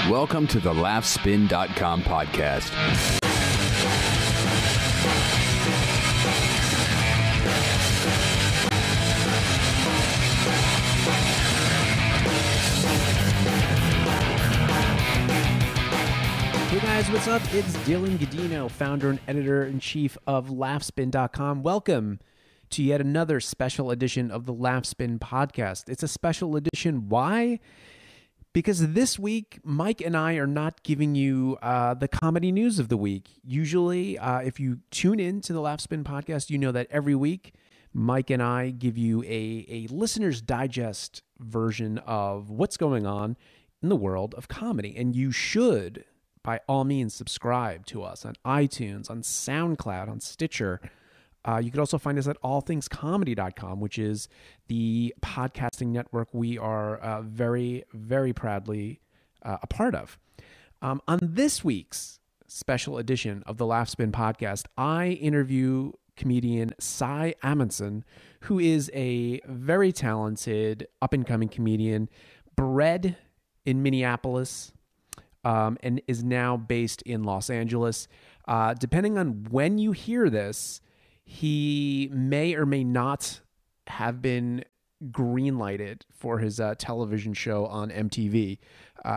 Welcome to the Laughspin.com podcast. Hey guys, what's up? It's Dylan Gadino, founder and editor-in-chief of Laughspin.com. Welcome to yet another special edition of the Laughspin Podcast. It's a special edition. Why? Because this week, Mike and I are not giving you the comedy news of the week. Usually, if you tune in to the Laughspin Podcast, you know that every week, Mike and I give you a listener's digest version of what's going on in the world of comedy. And you should, by all means, subscribe to us on iTunes, on SoundCloud, on Stitcher. You could also find us at allthingscomedy.com, which is the podcasting network we are very, very proudly a part of. On this week's special edition of the Laughspin Podcast, I interview comedian Cy Amundson, who is a very talented, up-and-coming comedian, bred in Minneapolis, and is now based in Los Angeles. Depending on when you hear this, he may or may not have been greenlighted for his television show on MTV.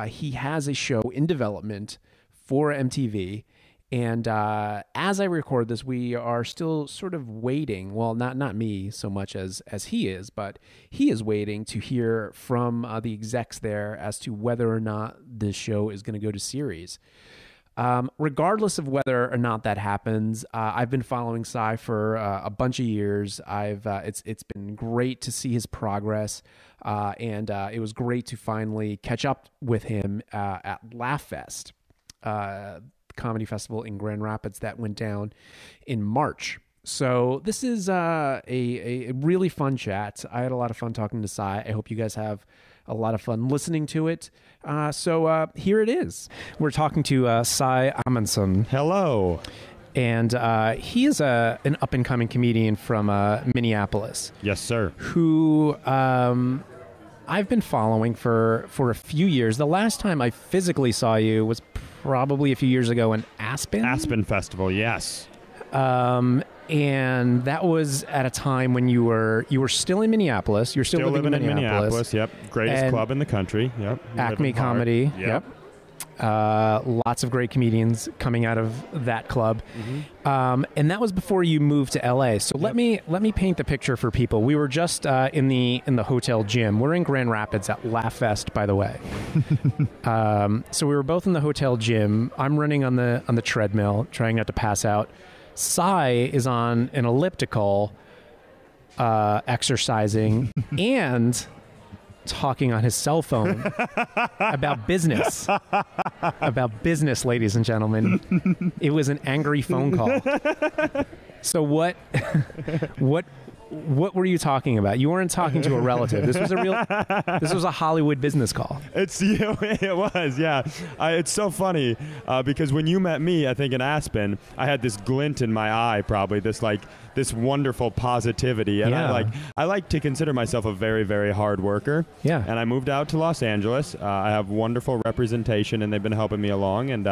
He has a show in development for MTV, and as I record this, we are still sort of waiting. Well, not me so much as he is, but he is waiting to hear from the execs there as to whether or not this show is going to go to series. Regardless of whether or not that happens, I've been following Cy for a bunch of years. It's been great to see his progress, and it was great to finally catch up with him at LaughFest, comedy festival in Grand Rapids that went down in March. So this is a really fun chat. I had a lot of fun talking to Cy. I hope you guys have a lot of fun listening to it. So here it is. We're talking to Cy Amundson. Hello. And he is an up-and-coming comedian from Minneapolis. Yes, sir. Who I've been following for a few years. The last time I physically saw you was probably a few years ago in Aspen. Aspen Festival, yes. And that was at a time when you were still in Minneapolis. You're still living in Minneapolis. Yep. Greatest club in the country. Yep. Acme Comedy. Yep. Lots of great comedians coming out of that club. Mm-hmm. And that was before you moved to LA. So let me paint the picture for people. We were just in the hotel gym. We're in Grand Rapids at LaughFest, by the way. So we were both in the hotel gym. I'm running on the treadmill, trying not to pass out. Cy is on an elliptical, exercising and talking on his cell phone about business. About business, ladies and gentlemen. It was an angry phone call. So what were you talking about? You weren't talking to a relative. This was a Hollywood business call. It was, yeah. It's so funny because when you met me, I think in Aspen, I had this glint in my eye, probably this wonderful positivity, and I like to consider myself a very, very hard worker. Yeah. And I moved out to Los Angeles. I have wonderful representation, and they've been helping me along. And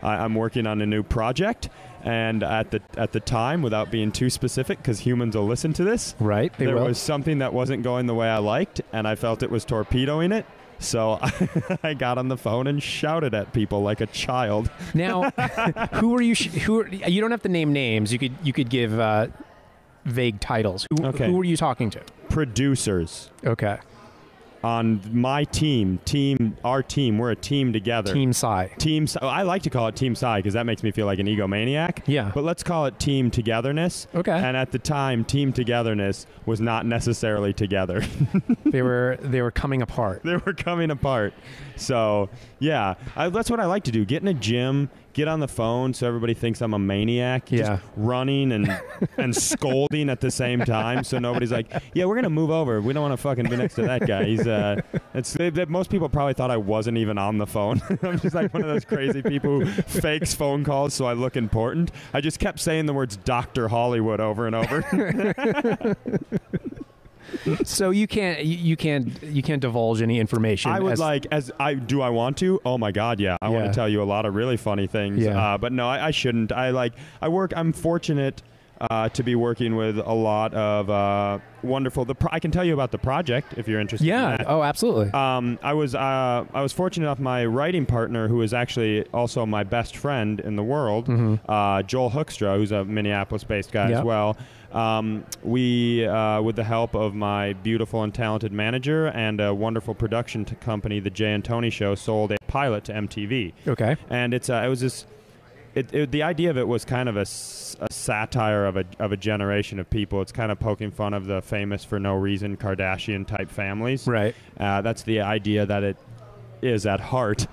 I'm working on a new project. And at the time, without being too specific, because humans will listen to this, right? There was something that wasn't going the way I liked, and I felt it was torpedoing it. So I got on the phone and shouted at people like a child. Now, you don't have to name names. You could give vague titles. Who were you talking to? Producers. Okay. On my our team, we're a team together. Team Cy. I like to call it Team Cy because that makes me feel like an egomaniac. Yeah. But let's call it Team Togetherness. Okay. And at the time, Team Togetherness was not necessarily together. They were coming apart. They were coming apart. So, yeah, that's what I like to do. Get in a gym, get on the phone so everybody thinks I'm a maniac. Just running and scolding at the same time. So nobody's like, yeah, we're going to move over. We don't want to fucking be next to that guy. He's most people probably thought I wasn't even on the phone. I'm just like one of those crazy people who fakes phone calls so I look important. I just kept saying the words Dr. Hollywood over and over. So you can't divulge any information. I would do I want to? Oh my God, yeah. I want to tell you a lot of really funny things. Yeah. But no, I shouldn't. I'm fortunate to be working with a lot of wonderful. I can tell you about the project if you're interested. Yeah. In that. Oh, absolutely. I was fortunate enough. My writing partner, who is actually also my best friend in the world, Joel Hoekstra, who's a Minneapolis-based guy as well. We, with the help of my beautiful and talented manager and a wonderful production company, the Jay and Tony Show, sold a pilot to MTV. Okay. And it was this. The idea of it was kind of a satire of a generation of people. It's kind of poking fun of the famous for no reason Kardashian type families. Right. That's the idea that it is at heart.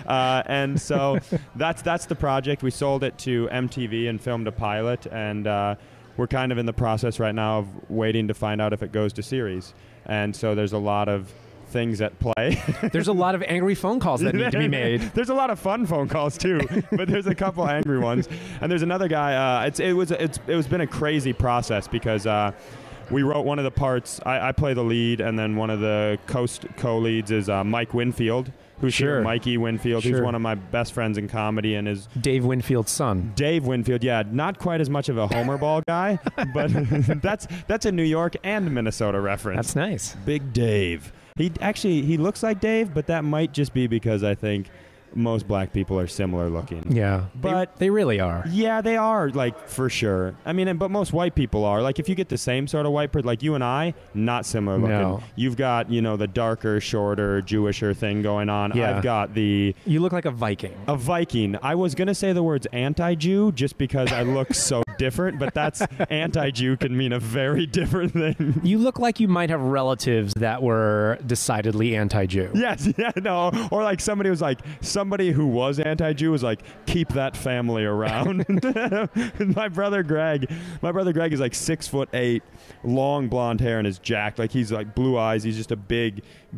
And so that's the project. We sold it to MTV and filmed a pilot, and we're kind of in the process right now of waiting to find out if it goes to series. And so there's a lot of things at play. There's a lot of angry phone calls that need to be made. There's a lot of fun phone calls too, but there's a couple angry ones. And there's another guy. It's been a crazy process because we wrote one of the parts. I play the lead, and then one of the co-leads is Mike Winfield, who's here, Mikey Winfield, who's one of my best friends in comedy, and is Dave Winfield's son. Dave Winfield, yeah, not quite as much of a Homer Ball guy, but that's a New York and Minnesota reference. That's nice. Big Dave. He looks like Dave, but that might just be because I think most black people are similar looking. Yeah, but they really are. Yeah, they are, like, for sure. I mean, but most white people are. Like, if you get the same sort of white person, like you and I, not similar looking. No. You've got, the darker, shorter, Jewisher thing going on. Yeah. I've got You look like a Viking. A Viking. I was going to say the words anti-Jew just because I look so different, but that's anti-Jew can mean a very different thing. You look like you might have relatives that were decidedly anti-Jew. Yes, yeah, no. Or like somebody who was anti-Jew was like, keep that family around. My brother Greg is like 6'8", long blonde hair, and is jacked. Like, he's like blue eyes. He's just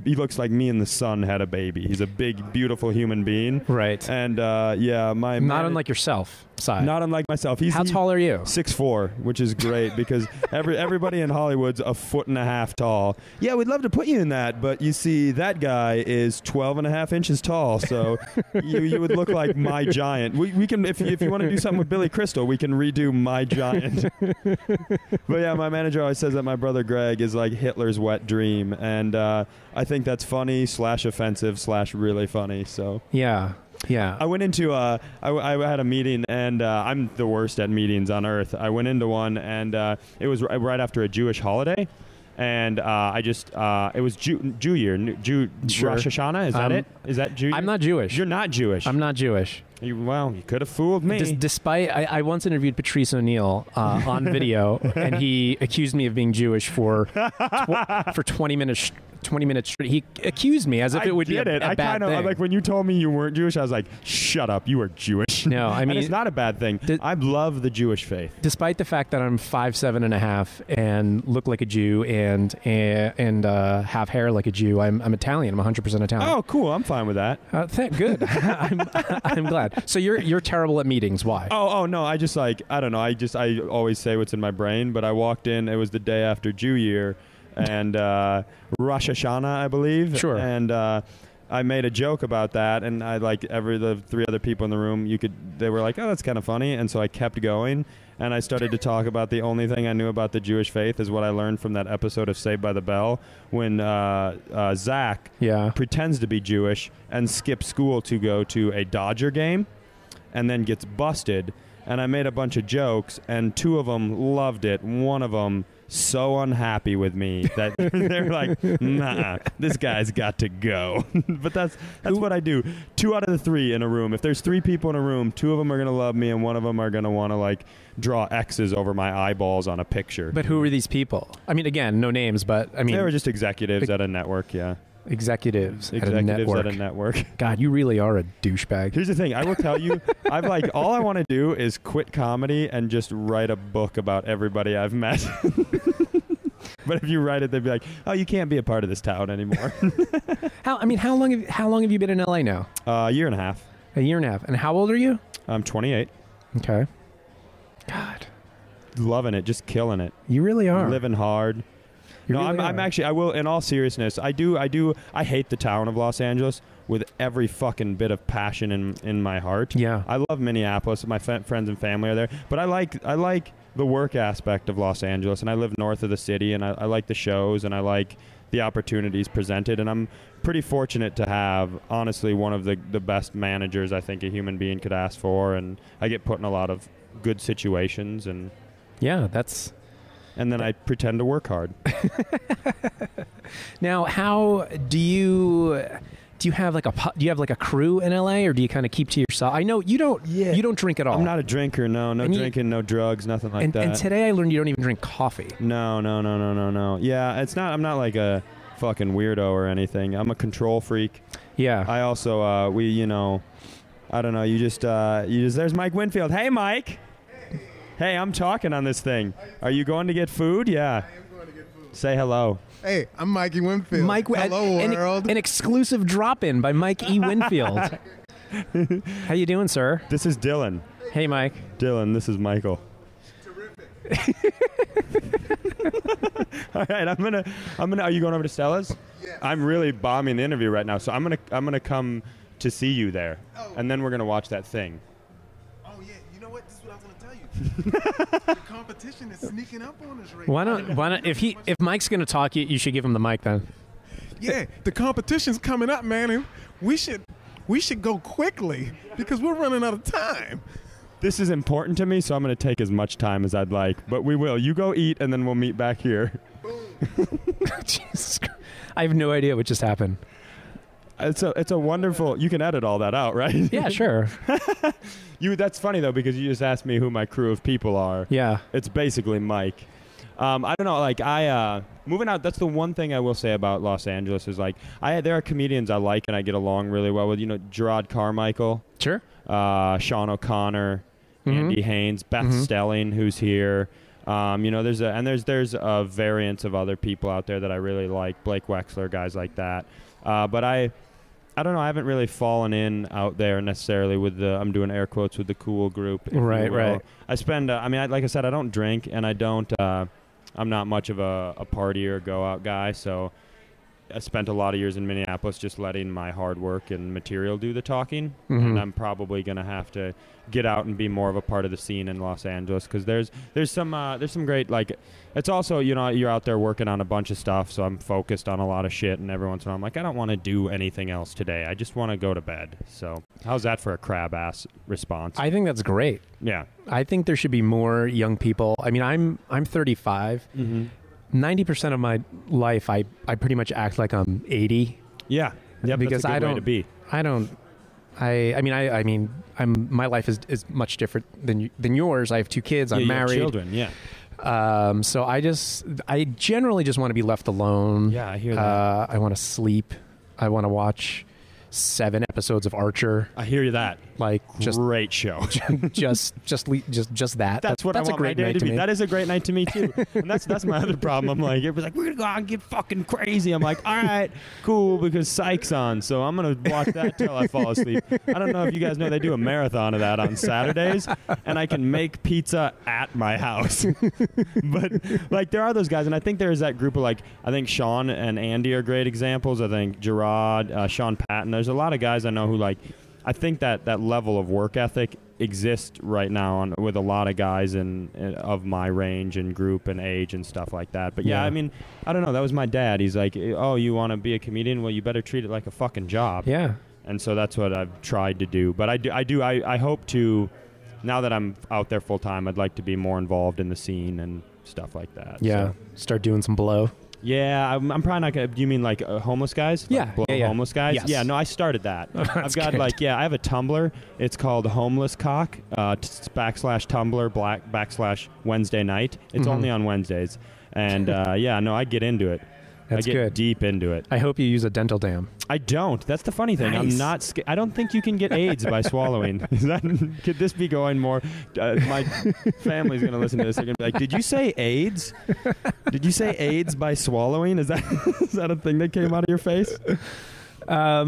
he looks like me and the sun had a baby. He's a big, beautiful human being. Right. And not unlike yourself, Cy. Not unlike myself. How tall are you? 6'4", which is great because everybody in Hollywood's a 1.5 tall. Yeah, we'd love to put you in that, but you see, that guy is 12.5 inches tall, so you would look like My Giant. We can, if you want to do something with Billy Crystal, we can redo My Giant. But yeah, my manager always says that my brother Greg is like Hitler's wet dream, and I think that's funny / offensive / really funny. So yeah. I went into I had a meeting, and I'm the worst at meetings on earth. I went into one, and it was right after a Jewish holiday, and it was Jew year, Rosh Hashanah. Is that it? Is that Jew year? I'm not Jewish. You're not Jewish. I'm not Jewish. You could have fooled me. Despite, I once interviewed Patrice O'Neill on video, and he accused me of being Jewish for 20 minutes. 20 minutes straight. He accused me as if it would be a bad thing. Like, when you told me you weren't Jewish, I was like, shut up, you are Jewish. No, I mean, and it's not a bad thing. I love the Jewish faith. Despite the fact that I'm 5'7.5" and look like a Jew and have hair like a Jew, I'm Italian. I'm 100% Italian. Oh, cool. I'm fine with that. Good. I'm glad. So you're terrible at meetings. Why? Oh no. I just I don't know. I always say what's in my brain. But I walked in. It was the day after Jew year, and Rosh Hashanah, I believe. Sure. And I made a joke about that, and the three other people in the room, they were like, oh, that's kind of funny. And so I kept going, and I started to talk about the only thing I knew about the Jewish faith is what I learned from that episode of Saved by the Bell when Zach pretends to be Jewish and skips school to go to a Dodger game and then gets busted. And I made a bunch of jokes, and two of them loved it. One of them so unhappy with me that they're like, nah, this guy's got to go. But that's what I do. 2 out of the 3 in a room. If there's 3 people in a room, 2 of them are going to love me, and 1 of them are going to want to draw X's over my eyeballs on a picture. But who are these people? I mean, again, no names, but I mean, they were just executives at a network. Yeah. Executives at a network. God, you really are a douchebag. Here's the thing. I will tell you, all I want to do is quit comedy and just write a book about everybody I've met. But if you write it, they'd be like, oh, you can't be a part of this town anymore. How long have you been in LA now? A year and a half. A year and a half. And how old are you? I'm 28. Okay. God. loving it, just killing it. You really are. Living hard. I'm actually, I will, in all seriousness, I hate the town of Los Angeles with every fucking bit of passion in my heart. Yeah. I love Minneapolis. My friends and family are there. But I like the work aspect of Los Angeles, and I live north of the city, and I like the shows, and I like the opportunities presented, and I'm pretty fortunate to have, honestly, one of the best managers I think a human being could ask for, and I get put in a lot of good situations, and then I pretend to work hard. Now, how do you have like a crew in LA, or do you kind of keep to yourself? I know you don't drink at all. I'm not a drinker. No drinking, no drugs, nothing like that. And today I learned you don't even drink coffee. No. Yeah, I'm not like a fucking weirdo or anything. I'm a control freak. Yeah. I also I don't know, you just there's Mike Winfield. Hey, Mike. Hey, I'm talking on this thing. Are you going to get food? Yeah. I am going to get food. Say hello. Hey, I'm Mikey Winfield. Hello, world. An exclusive drop-in by Mike E. Winfield. How you doing, sir? This is Dylan. Hey, Mike. Dylan, this is Michael. Terrific. All right, I'm gonna. Are you going over to Stella's? Yes. I'm really bombing the interview right now, so I'm gonna come to see you there, and then we're gonna watch that thing. Oh yeah, you know what? This is what I was gonna tell you. The competition is sneaking up on us right now. Why not? If Mike's gonna talk, you should give him the mic then. Yeah, the competition's coming up, man, and we should go quickly because we're running out of time. This is important to me, so I'm going to take as much time as I'd like. But we will. You go eat, and then we'll meet back here. Jesus Christ. I have no idea what just happened. It's a wonderful... You can edit all that out, right? Yeah, sure. That's funny, though, because you just asked me who my crew of people are. Yeah. It's basically Mike. I don't know, like, moving out, that's the one thing I will say about Los Angeles is, like, there are comedians I like and I get along really well with. You know, Gerard Carmichael. Sure. Sean O'Connor, Andy Haynes, Beth Stelling, who's here. You know, there's a variance of other people out there that I really like, Blake Wexler, guys like that. But I don't know, I haven't really fallen in out there necessarily with I'm doing air quotes with the cool group. Right. I spend, like I said, I don't drink, and I don't, I'm not much of a party or go out guy, so I spent a lot of years in Minneapolis just letting my hard work and material do the talking, and I'm probably going to have to get out and be more of a part of the scene in Los Angeles, because there's some great, like, it's also, you know, you're out there working on a bunch of stuff, so I'm focused on a lot of shit, and every once in a while I'm like, I don't want to do anything else today. I just want to go to bed. So how's that for a crab-ass response? I think that's great. Yeah. I think there should be more young people. I mean, I'm 35. 90% of my life, I pretty much act like I'm 80. Yeah. Yep, because that's a good way to be. My life is much different than yours. I have 2 kids. I'm married. You have children, yeah. So I generally just want to be left alone. Yeah, I hear that. I want to sleep. I want to watch 7 episodes of Archer. I hear that. Like, just great show. just that. That's what that's I want a great my day night to be. me. That is a great night to me too. And that's my other problem. I'm like, everybody's like, we're gonna go out and get fucking crazy. I'm like, all right, cool, because Psych's on, so I'm gonna watch that till I fall asleep. I don't know if you guys know they do a marathon of that on Saturdays, and I can make pizza at my house. But like, there are those guys, and I think there's that group of, like, I think Sean and Andy are great examples. I think Gerard, Sean Patton. There's a lot of guys I know who, like, I think that level of work ethic exists right now with a lot of guys of my range and group and age and stuff like that. But yeah, I mean, I don't know. That was my dad. He's like, oh, you want to be a comedian? Well, you better treat it like a fucking job. Yeah. And so that's what I've tried to do. But I hope to, now that I'm out there full time, I'd like to be more involved in the scene and stuff like that. Yeah. So. Start doing some blow. Yeah, I'm probably not going to... Do you mean like homeless guys? Yeah. Like blow yeah. homeless guys? Yes. Yeah, no, I started that. I've got good. I have a Tumblr. It's called Homeless Cock, /Tumblr, /Wednesday night. It's only on Wednesdays. And I get into it. That's I get good. deep into it. I hope you use a dental dam. I don't. That's the funny thing. Nice. I'm not. I don't think you can get AIDS by swallowing. Could this be going more? My family's going to listen to this. They're going to be like, "Did you say AIDS? Did you say AIDS by swallowing? Is that a thing that came out of your face?"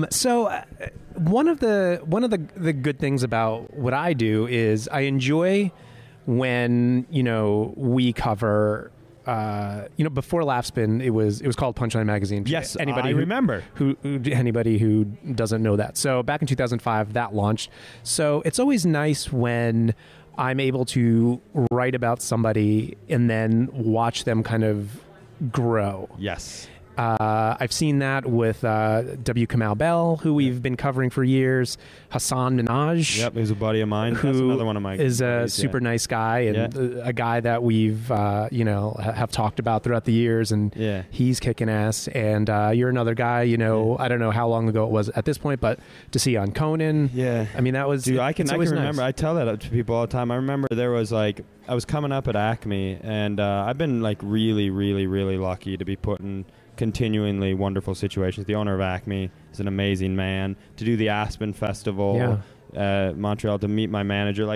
So one of the good things about what I do is I enjoy when, we cover, before Laughspin, it was called Punchline Magazine. Yes, I remember. Anybody who doesn't know that. So back in 2005, that launched. So it's always nice when I'm able to write about somebody and then watch them kind of grow. Yes. I've seen that with W. Kamau Bell, who we've been covering for years. Hassan Minhaj. Yep, he's a buddy of mine. That's another one of my is a super nice guy and a guy that we've have talked about throughout the years, and he's kicking ass. And you're another guy. I don't know how long ago it was at this point, but to see on Conan. Yeah, I mean that was. Dude, I can remember. Nice. I tell that to people all the time. I remember there was I was coming up at Acme, and I've been really, really, really lucky to be put in continually wonderful situations. The owner of Acme is an amazing man. To do the Aspen Festival, Montreal, to meet my manager,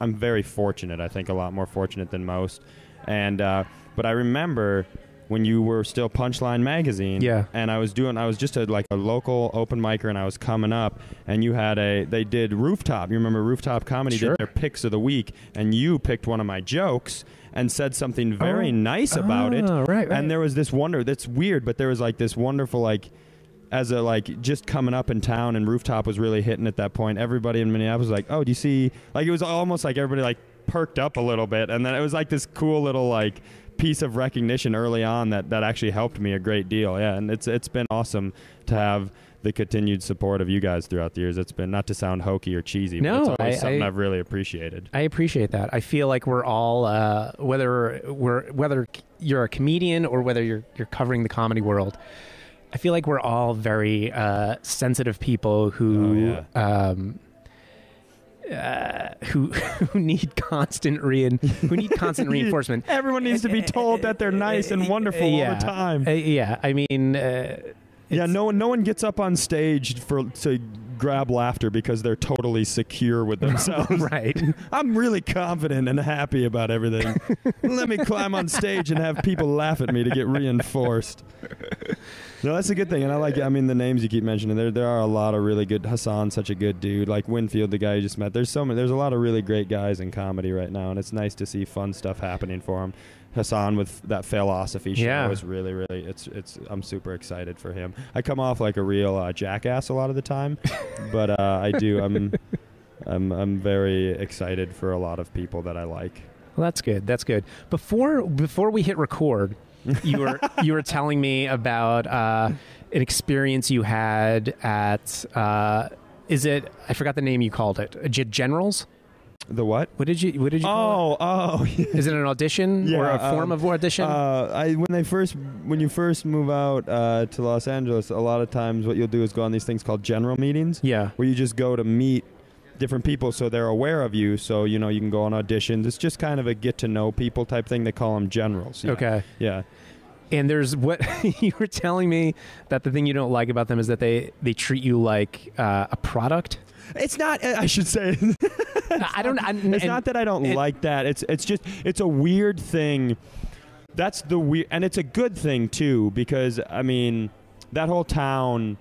I'm very fortunate. I think a lot more fortunate than most. And but I remember when you were still Punchline Magazine, and I was just a local open micer, and I was coming up, and you had they did Rooftop. You remember Rooftop Comedy did their picks of the week, and you picked one of my jokes and said something very nice about it. Right. And there was this that's weird, but there was this wonderful as a just coming up in town, and Rooftop was really hitting at that point. Everybody in Minneapolis was like, "Oh, do you see?" It was almost like everybody perked up a little bit, and then it was this cool little piece of recognition early on that actually helped me a great deal. Yeah, and it's been awesome to have the continued support of you guys throughout the years. It's been, not to sound hokey or cheesy, but it's always something I've really appreciated. I appreciate that. I feel like we're all whether you're a comedian or whether you're covering the comedy world, I feel like we're all very sensitive people who who need constant reinforcement. Everyone needs to be told that they're nice and wonderful all the time. I mean, no one gets up on stage to grab laughter because they're totally secure with themselves. Right. I'm really confident and happy about everything. Let me climb on stage and have people laugh at me to get reinforced. No, that's a good thing, and I like. I mean, the names you keep mentioning. There are a lot of really good. Hassan's such a good dude. Like Winfield, the guy you just met. There's a lot of really great guys in comedy right now, and it's nice to see fun stuff happening for him. Hassan with that philosophy show is really, really. It's. I'm super excited for him. I come off like a real jackass a lot of the time, but I do. I'm very excited for a lot of people that I like. Well, that's good. That's good. Before we hit record, you were telling me about an experience you had at is it? I forgot the name you called it. Generals. The what? What did you call it? Oh, yeah. Is it an audition or a form of audition? When you first move out to Los Angeles, a lot of times what you'll do is go on these things called general meetings. Yeah. Where you just go to meet different people so they're aware of you, so you can go on auditions. It's just kind of a get to know people type thing. They call them generals. Yeah. Okay. Yeah. And there's what you were telling me that the thing you don't like about them is that they treat you like a product. It's not. I should say. It's not that I don't like that. It's a weird thing. That's the weird, and it's a good thing too, because I mean, that whole town.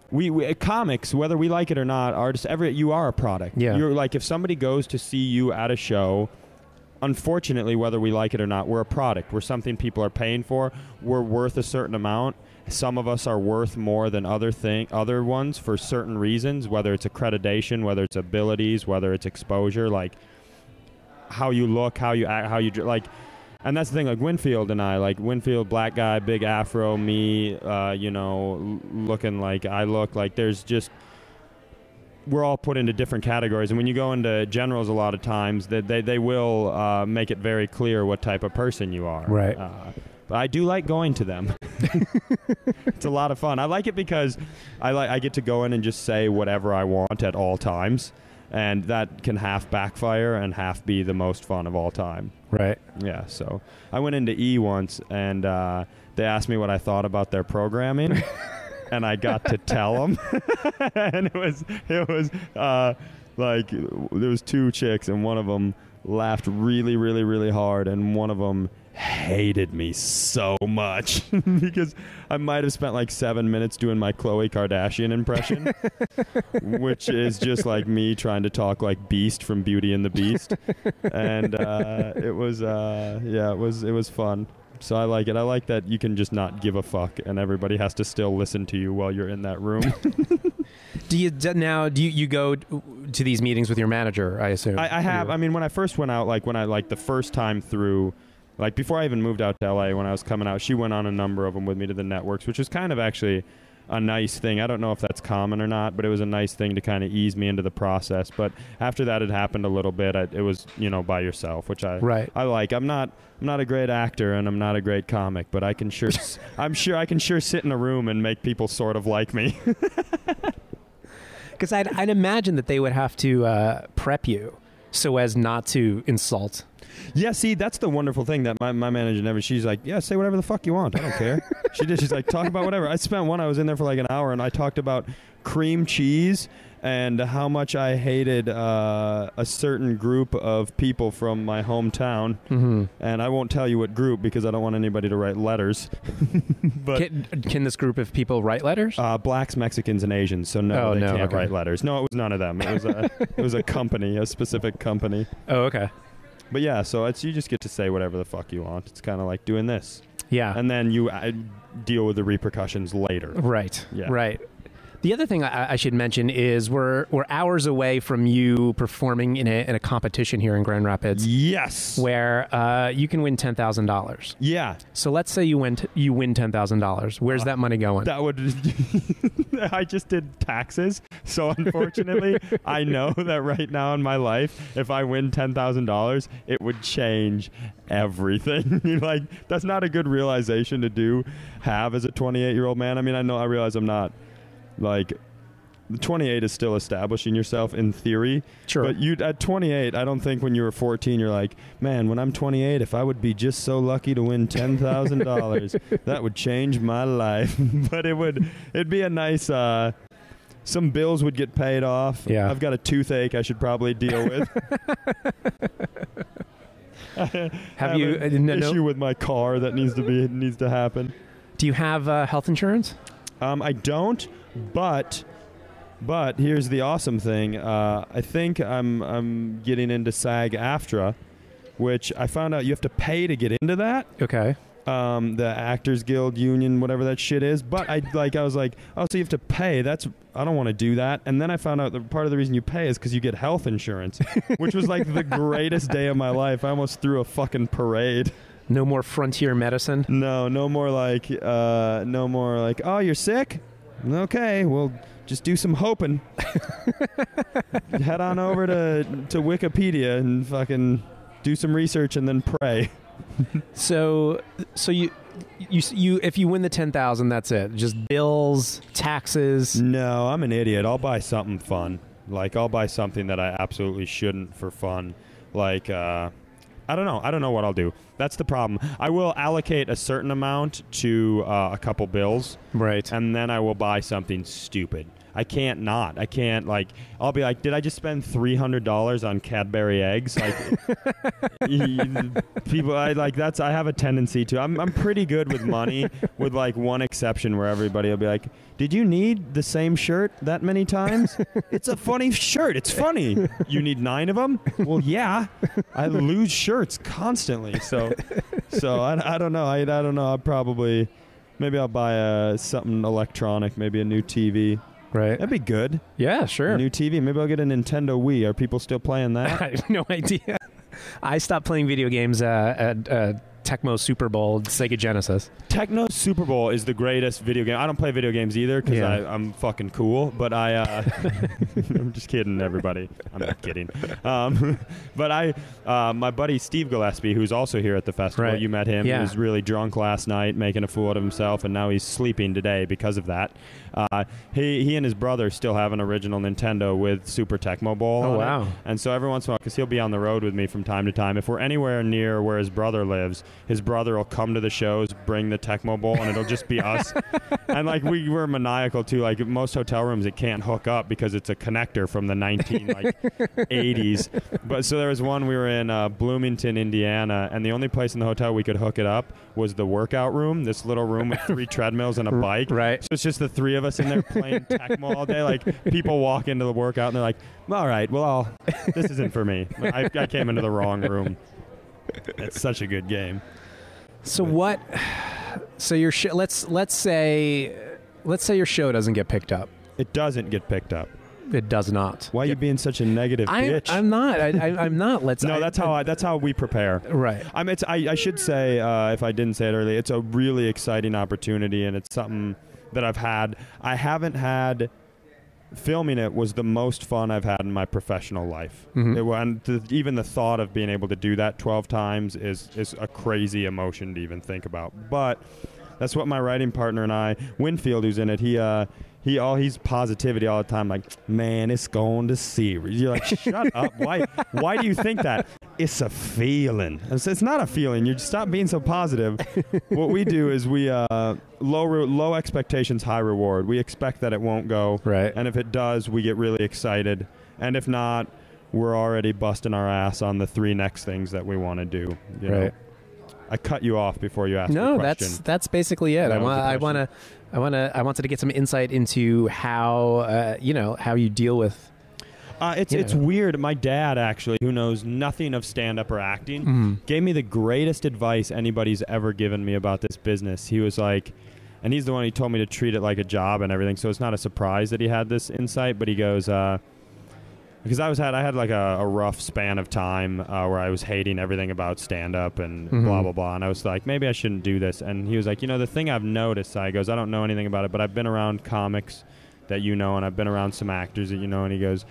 We comics, whether we like it or not, artists. You are a product. Yeah. You're if somebody goes to see you at a show. Unfortunately, whether we like it or not, we're a product. We're something people are paying for. We're worth a certain amount. Some of us are worth more than other ones for certain reasons, whether it's accreditation, whether it's abilities, whether it's exposure, like how you look, how you act, how you and that's the thing. Like Winfield and I, Winfield, black guy, big afro, me, looking like I look. There's just. We're all put into different categories, and when you go into generals, a lot of times they will make it very clear what type of person you are. Right. But I do like going to them. It's a lot of fun. I like it because I get to go in and just say whatever I want at all times, and that can half backfire and half be the most fun of all time. Right. Yeah. So I went into E once, and they asked me what I thought about their programming. And I got to tell them, and it was there was two chicks, and one of them laughed really, really, really hard, and one of them hated me so much because I might have spent like 7 minutes doing my Khloe Kardashian impression, which is just like me trying to talk like Beast from Beauty and the Beast. And it was fun. So I like it. I like that you can just not give a fuck and everybody has to still listen to you while you're in that room. Do you go to these meetings with your manager, I assume? I have. I mean, when I first went out, the first time through, like before I even moved out to LA, when I was coming out, she went on a number of them with me to the networks, which was kind of actually a nice thing. I don't know if that's common or not, but it was a nice thing to kind of ease me into the process. But after that, it happened a little bit. It was, by yourself, which I like. I'm not a great actor and I'm not a great comic, but I can sure sit in a room and make people sort of like me. Because I'd imagine that they would have to prep you so as not to insult. Yeah, see, that's the wonderful thing that my manager never, she's like, yeah, say whatever the fuck you want. I don't care. She's like, talk about whatever. I was in there for like an hour and I talked about cream cheese and how much I hated a certain group of people from my hometown. Mm-hmm. And I won't tell you what group because I don't want anybody to write letters. But can this group of people write letters? Blacks, Mexicans, and Asians. So they can't write letters. No, it was none of them. It was a company, a specific company. Oh, okay. But yeah, so you just get to say whatever the fuck you want. It's kind of like doing this. Yeah. And then you deal with the repercussions later. Right. Yeah. Right. The other thing I should mention is we're hours away from you performing in a competition here in Grand Rapids. Yes. Where you can win $10,000. Yeah. So let's say you win $10,000. Where's that money going? That would. I just did taxes, so unfortunately, I know that right now in my life, if I win $10,000, it would change everything. Like, that's not a good realization to have as a 28-year-old man. I mean, I realize I'm not. Like, 28 is still establishing yourself in theory. Sure. But at 28, I don't think when you were 14, you're like, man, when I'm 28, if I would be just so lucky to win $10,000, that would change my life. But it'd be a nice, some bills would get paid off. Yeah. I've got a toothache I should probably deal with. Have you an issue with my car that needs to happen. Do you have health insurance? I don't, but here's the awesome thing. I think I'm getting into SAG-AFTRA, which I found out you have to pay to get into that. Okay. The Actors Guild Union, whatever that shit is. But I was like, oh, so you have to pay. I don't want to do that. And then I found out that part of the reason you pay is because you get health insurance, which was like the greatest day of my life. I almost threw a fucking parade. No more frontier medicine? No more like, oh, you're sick? Okay, well, just do some hoping. Head on over to Wikipedia and fucking do some research and then pray. So you if you win the 10,000, that's it? Just bills, taxes? No, I'm an idiot. I'll buy something fun. Like, I'll buy something that I absolutely shouldn't for fun. Like, I don't know what I'll do. That's the problem. I will allocate a certain amount to a couple bills. Right. And then I will buy something stupid. I can't not. I can't, like, I'll be like, did I just spend $300 on Cadbury eggs? Like, people, I have a tendency to. I'm pretty good with money, with, like, one exception where everybody will be like, did you need the same shirt that many times? It's a funny shirt. It's funny. You need 9 of them? Well, yeah. I lose shirts constantly. So I don't know. I don't know. Maybe I'll buy something electronic, maybe a new TV. Right. That'd be good. Yeah, sure. A new TV. Maybe I'll get a Nintendo Wii. Are people still playing that? I have no idea. I stopped playing video games at Tecmo Super Bowl, Sega Genesis. Tecmo Super Bowl is the greatest video game. I don't play video games either because I'm fucking cool. But I'm just kidding, everybody. I'm not kidding. But my buddy Steve Gillespie, who's also here at the festival, right. You met him. Yeah. He was really drunk last night, making a fool out of himself, and now he's sleeping today because of that. He and his brother still have an original Nintendo with Super Tecmo Bowl. Oh, on wow. it. And so every once in a while, because he'll be on the road with me from time to time, if we're anywhere near where his brother lives, his brother will come to the shows, bring the Tecmo Bowl, and it'll just be us. And like we were maniacal too. Like most hotel rooms, it can't hook up because it's a connector from the 80s. But so there was one, we were in Bloomington, Indiana, and the only place in the hotel we could hook it up was the workout room, this little room with 3 treadmills and a bike. Right. So it's just the 3 of us in there playing Tecmo all day. Like people walk into the workout and they're like, all right, well, this isn't for me. I came into the wrong room. It's such a good game. So what? So your let's say your show doesn't get picked up. It doesn't get picked up. It does not. Why are you being such a negative bitch? I'm not. I'm not. That's how we prepare. Right. I should say, if I didn't say it earlier, it's a really exciting opportunity, and it's something that I've had. I haven't had. Filming it was the most fun I've had in my professional life. Even the thought of being able to do that 12 times is a crazy emotion to even think about. But that's what my writing partner and I, Winfield, who's in it, he's positivity all the time. Like, man, it's going to series. You're like, shut up. Why do you think that? It's a feeling. It's not a feeling. You just stop being so positive. What we do is we low expectations, high reward. We expect that it won't go. Right. And if it does, we get really excited. And if not, we're already busting our ass on the 3 next things that we want to do. You know? I cut you off before you asked the question. No, that's basically it. I wanted to get some insight into how how you deal with. It's weird. My dad, actually, who knows nothing of stand-up or acting, gave me the greatest advice anybody's ever given me about this business. He was like, and he's the one who told me to treat it like a job and everything, so it's not a surprise that he had this insight, but he goes, because I had like a rough span of time where I was hating everything about stand-up and blah, blah, blah, and I was like, maybe I shouldn't do this. And he was like, the thing I've noticed, he goes, I don't know anything about it, but I've been around comics that and I've been around some actors that and he goes,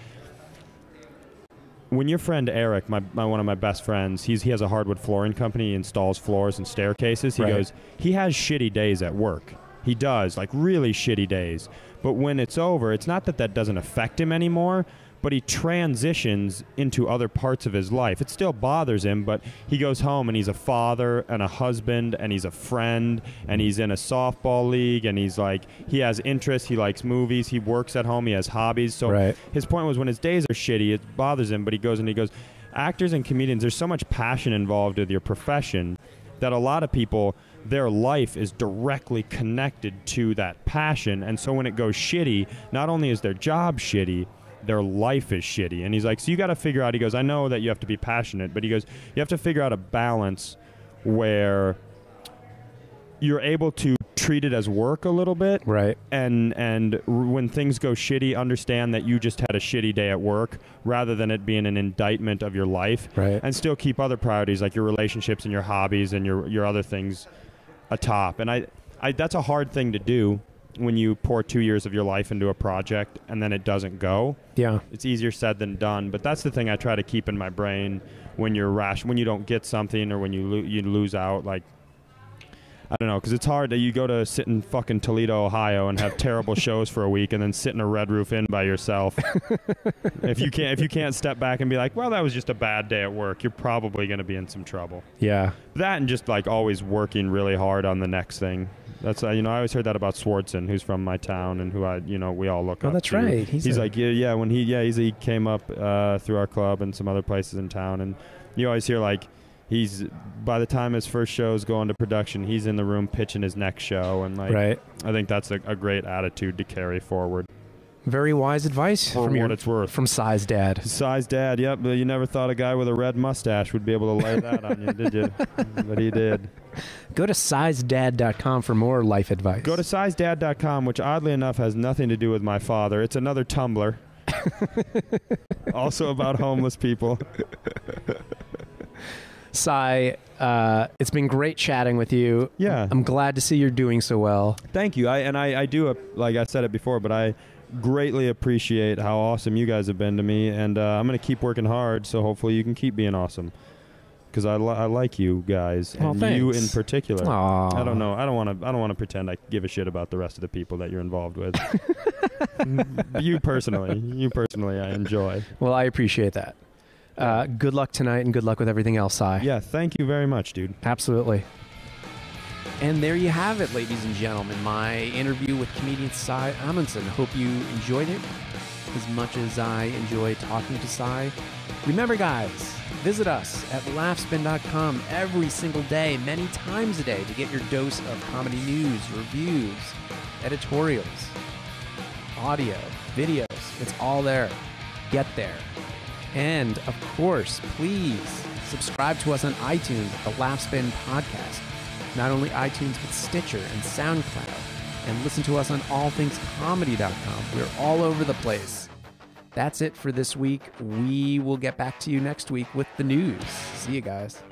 when your friend Eric, one of my best friends, he has a hardwood flooring company, he installs floors and staircases. He goes, he has shitty days at work. He does, like really shitty days. But when it's over, it's not that doesn't affect him anymore, but he transitions into other parts of his life. It still bothers him, but he goes home and he's a father and a husband and he's a friend and he's in a softball league and he's like, he has interests, he likes movies, he works at home, he has hobbies. So his point was when his days are shitty, it bothers him, but he goes, actors and comedians, there's so much passion involved with your profession that a lot of people, their life is directly connected to that passion. And so when it goes shitty, not only is their job shitty, their life is shitty. And he's like, so you got to figure out, he goes, I know that you have to be passionate, but he goes, you have to figure out a balance where you're able to treat it as work a little bit. Right. And when things go shitty, understand that you just had a shitty day at work rather than it being an indictment of your life. Right. And still keep other priorities like your relationships and your hobbies and your other things atop. And I that's a hard thing to do. When you pour 2 years of your life into a project and then it doesn't go, it's easier said than done. But that's the thing I try to keep in my brain when you're when you don't get something or when you lose out. Like, I don't know, because it's hard that you go to sit in fucking Toledo, Ohio, and have terrible shows for a week, and then sit in a Red Roof Inn by yourself. If you can't step back and be like, well, that was just a bad day at work, you're probably going to be in some trouble. Yeah. That and just like always working really hard on the next thing. That's I always heard that about Swartzen, who's from my town and who we all look up to. Oh, that's right. He's like when he came up through our club and some other places in town, and you always hear like by the time his first show is going to production, he's in the room pitching his next show, and like I think that's a great attitude to carry forward. Very wise advice for what it's worth. From Cy's dad. Cy's dad, yep. But you never thought a guy with a red mustache would be able to lay that on you, did you? But he did. Go to Cy'sDad.com for more life advice. Go to Cy'sDad.com, which oddly enough has nothing to do with my father. It's another Tumblr. Also about homeless people. Cy, it's been great chatting with you. Yeah. I'm glad to see you're doing so well. Thank you. I do, like I said it before, but I greatly appreciate how awesome you guys have been to me, and I'm going to keep working hard, so hopefully you can keep being awesome. Because I like you guys, and you in particular. Aww. I don't know. I don't want to pretend I give a shit about the rest of the people that you're involved with. You personally, I enjoy. Well, I appreciate that. Good luck tonight and good luck with everything else, Cy. Yeah, thank you very much, dude. Absolutely. And there you have it, ladies and gentlemen, my interview with comedian Cy Amundson. Hope you enjoyed it as much as I enjoy talking to Cy. Remember, guys, visit us at laughspin.com every single day, many times a day, to get your dose of comedy news, reviews, editorials, audio, videos. It's all there. Get there. And, of course, please subscribe to us on iTunes at the Laughspin Podcast. Not only iTunes, but Stitcher and SoundCloud. And listen to us on allthingscomedy.com. We're all over the place. That's it for this week. We will get back to you next week with the news. See you guys.